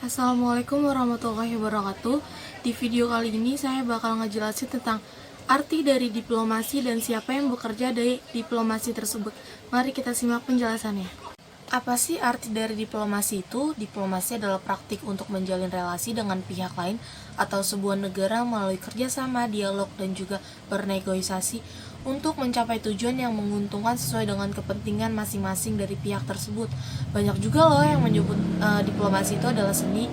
Assalamualaikum warahmatullahi wabarakatuh. Di video kali ini saya bakal ngejelasin tentang arti dari diplomasi dan siapa yang bekerja dari diplomasi tersebut. Mari kita simak penjelasannya. Apa sih arti dari diplomasi itu? Diplomasi adalah praktik untuk menjalin relasi dengan pihak lain atau sebuah negara melalui kerjasama, dialog, dan juga bernegosiasi untuk mencapai tujuan yang menguntungkan sesuai dengan kepentingan masing-masing dari pihak tersebut. Banyak juga loh yang menyebut diplomasi itu adalah seni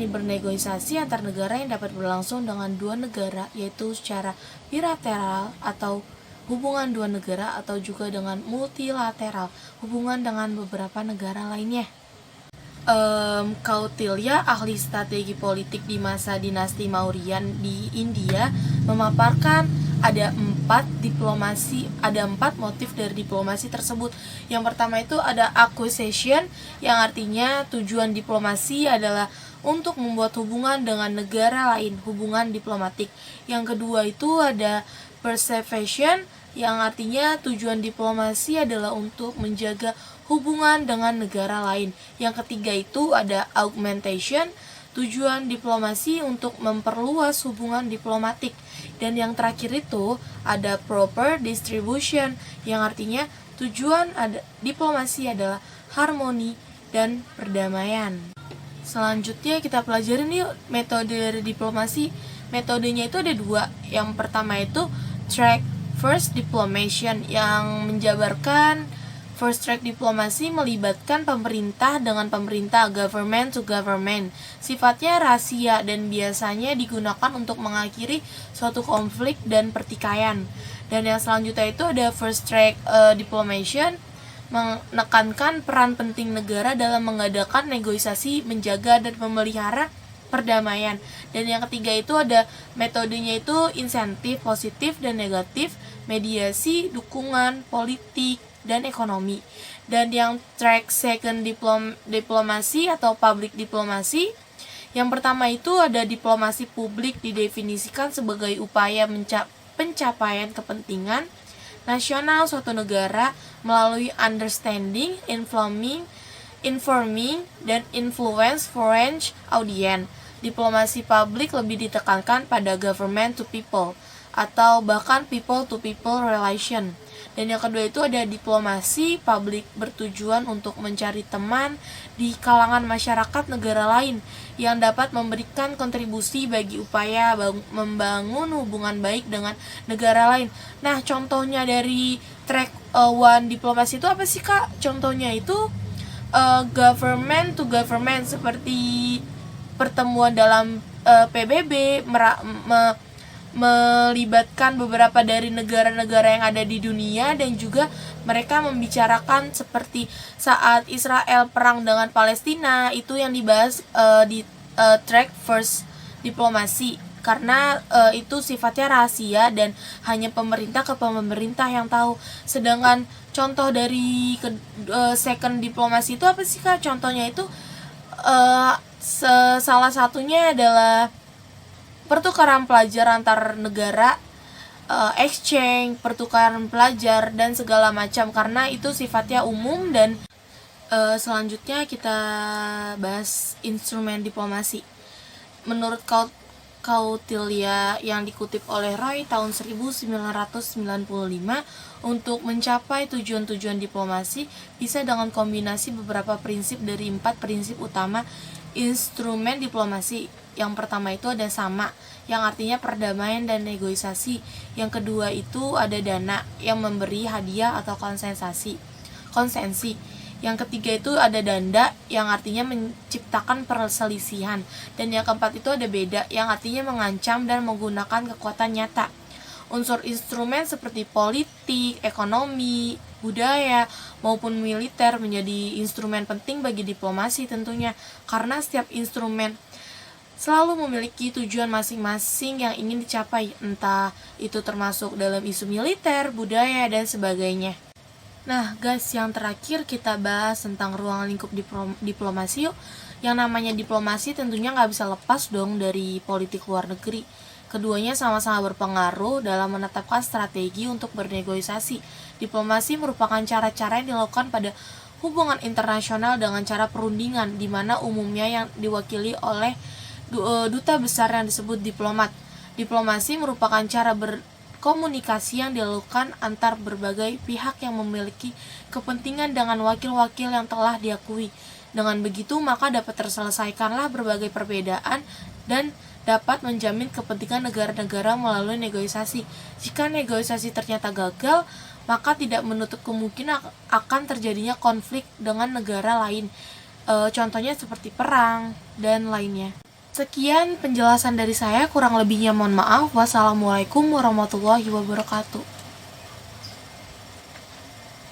bernegosiasi antar negara yang dapat berlangsung dengan dua negara, yaitu secara bilateral atau hubungan dua negara, atau juga dengan multilateral, hubungan dengan beberapa negara lainnya. Kautilya, ahli strategi politik di masa dinasti Mauryan di India, memaparkan ada empat motif dari diplomasi tersebut. Yang pertama itu ada acquisition, yang artinya tujuan diplomasi adalah untuk membuat hubungan dengan negara lain, hubungan diplomatik. Yang kedua itu ada preservation, yang artinya tujuan diplomasi adalah untuk menjaga hubungan dengan negara lain. Yang ketiga itu ada augmentation, tujuan diplomasi untuk memperluas hubungan diplomatik. Dan yang terakhir itu ada proper distribution, yang artinya tujuan diplomasi adalah harmoni dan perdamaian. Selanjutnya kita pelajarin yuk metode dari diplomasi. Metodenya itu ada dua. Yang pertama itu track first diplomation, yang menjabarkan first track diplomasi melibatkan pemerintah dengan pemerintah, government to government. Sifatnya rahasia dan biasanya digunakan untuk mengakhiri suatu konflik dan pertikaian. Dan yang selanjutnya itu ada first track diplomation, menekankan peran penting negara dalam mengadakan negosiasi, menjaga dan memelihara perdamaian. Dan yang ketiga itu ada metodenya itu insentif positif dan negatif, mediasi, dukungan, politik, dan ekonomi. Dan yang track second diplomasi atau public diplomasi, yang pertama itu ada diplomasi publik, didefinisikan sebagai upaya pencapaian kepentingan nasional suatu negara melalui understanding, informing, dan influence foreign audience. Diplomasi publik lebih ditekankan pada government to people atau bahkan people to people relation. Dan yang kedua itu ada diplomasi publik, bertujuan untuk mencari teman di kalangan masyarakat negara lain yang dapat memberikan kontribusi bagi upaya membangun hubungan baik dengan negara lain. Nah, contohnya dari track one diplomasi itu apa sih, Kak? Contohnya itu government to government, seperti pertemuan dalam PBB, melibatkan beberapa dari negara-negara yang ada di dunia, dan juga mereka membicarakan seperti saat Israel perang dengan Palestina, itu yang dibahas di track first diplomasi, karena itu sifatnya rahasia dan hanya pemerintah ke pemerintah yang tahu. Sedangkan contoh dari second diplomasi itu apa sih, Kak? Contohnya itu salah satunya adalah pertukaran pelajar antar negara, exchange, pertukaran pelajar, dan segala macam, karena itu sifatnya umum. Dan selanjutnya kita bahas instrumen diplomasi. Menurut Kautilya yang dikutip oleh Roy tahun 1995, untuk mencapai tujuan-tujuan diplomasi bisa dengan kombinasi beberapa prinsip dari 4 prinsip utama instrumen diplomasi. Yang pertama itu ada sama, yang artinya perdamaian dan negosiasi. Yang kedua itu ada dana, yang memberi hadiah atau konsensi. Yang ketiga itu ada danda, yang artinya menciptakan perselisihan. Dan yang keempat itu ada beda, yang artinya mengancam dan menggunakan kekuatan nyata. Unsur instrumen seperti politik, ekonomi, budaya, maupun militer menjadi instrumen penting bagi diplomasi tentunya, karena setiap instrumen selalu memiliki tujuan masing-masing yang ingin dicapai, entah itu termasuk dalam isu militer, budaya, dan sebagainya. Nah guys, yang terakhir kita bahas tentang ruang lingkup diplomasi yuk. Yang namanya diplomasi tentunya nggak bisa lepas dong dari politik luar negeri. Keduanya sama-sama berpengaruh dalam menetapkan strategi untuk bernegosiasi. Diplomasi merupakan cara-cara yang dilakukan pada hubungan internasional dengan cara perundingan, di mana umumnya yang diwakili oleh duta besar yang disebut diplomat. Diplomasi merupakan cara berkomunikasi yang dilakukan antar berbagai pihak yang memiliki kepentingan dengan wakil-wakil yang telah diakui. Dengan begitu, maka dapat terselesaikanlah berbagai perbedaan dan dapat menjamin kepentingan negara-negara melalui negosiasi. Jika negosiasi ternyata gagal, maka tidak menutup kemungkinan akan terjadinya konflik dengan negara lain. Contohnya seperti perang dan lainnya. Sekian penjelasan dari saya, kurang lebihnya mohon maaf. Wassalamualaikum warahmatullahi wabarakatuh.